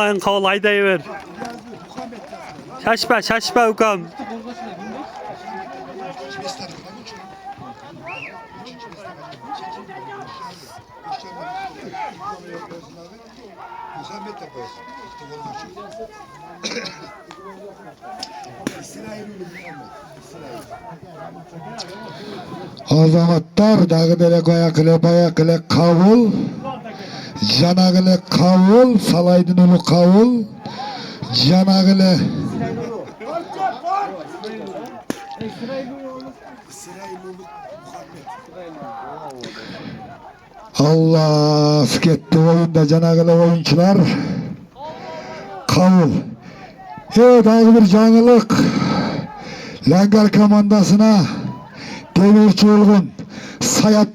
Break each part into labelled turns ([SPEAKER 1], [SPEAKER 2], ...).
[SPEAKER 1] Oynamayın kavul haydayıver. Şaşma ukam.
[SPEAKER 2] Azamatlar dağı bele bayakile kavul. Canagile kavul. Salaydın ulu kavul. Canagile Allah sketti oyunda Canagile oyuncular kavul. Evet ağır bir canlılık Langar komandasına Demirci Ulgun sayap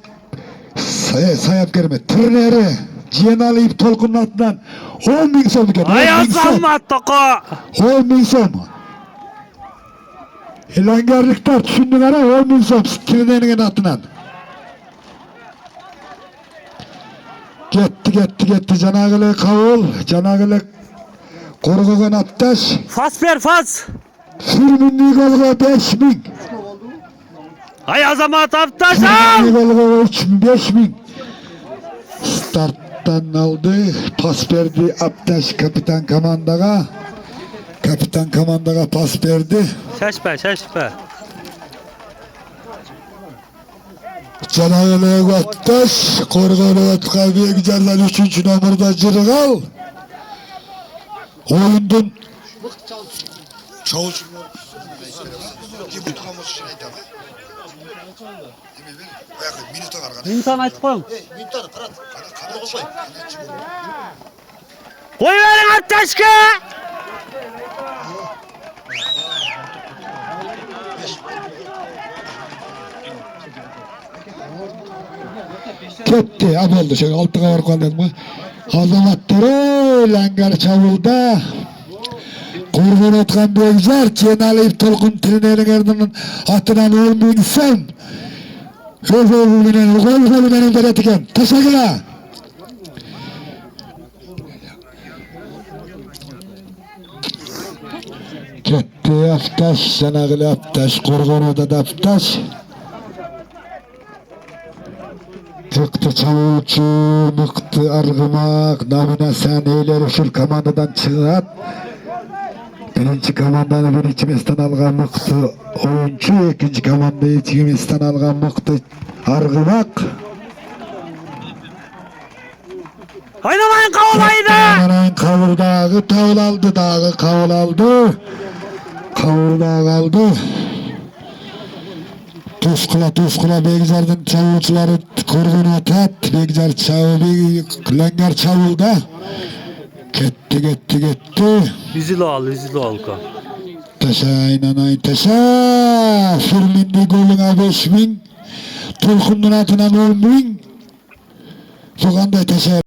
[SPEAKER 2] gelme tırneri Cihenalıyıp Tolkun'un altından 10.000 som diken.
[SPEAKER 1] Ayazlanma toko.
[SPEAKER 2] 10.000 som. Langarlıklar düşündün ara 10.000 som tırnerinin altından. Gitti Canagile kavul. Canagile Korkugan Attaş.
[SPEAKER 1] Fas ver fas.
[SPEAKER 2] Sürmünlüğü golga 5.000.
[SPEAKER 1] Ay azamat aptaşam.
[SPEAKER 2] Sürmünlüğü golga 5.000. Starttan aldı. Pas verdi Aptaş kapitan komandaga. Kapitan komandaga pas verdi.
[SPEAKER 1] Şaşma.
[SPEAKER 2] Canagile Attaş. Korkugan Attaş bir güzeller 3. numarada Cırgal. Oyundun Çavuş
[SPEAKER 1] Mintan açıp koyun. Koy verin aptaşka.
[SPEAKER 2] Ketti, abeldi şöyle altına var kaldı mı? Azamatları Langar Çavul'da Kurban otkan beyzar Cihenalıyıp Tolkun Triner'in atından 10.000 som Röfövü'nün benim deretiken teşekkürler. Ketti Aptaş, Canagile Aptaş, Kurban odada Aptaş. Çıktı Çavulcu, mıktı Argımak, Namine sen eyler usul komandadan çıkat. Birinci komandanı birinci mestan algan mıktı oyuncu, ikinci komandayı ikinci mestan algan mıktı Argımak.
[SPEAKER 1] Oynamayın kavul hayda.
[SPEAKER 2] Oynamayın kavul dağı, tavul aldı dağı, kavul aldı. Kavul dağı aldı. Tuzkula Begzar'ın çavulcuları kurgun atat. Begzar çavul, Langar Çavul'da. Gitti.
[SPEAKER 1] Üzülü al ko.
[SPEAKER 2] Taşa inanayın taşa. Firmindi goluna 5.000. Tolkun'un atına 10.000. Sokanda taşa.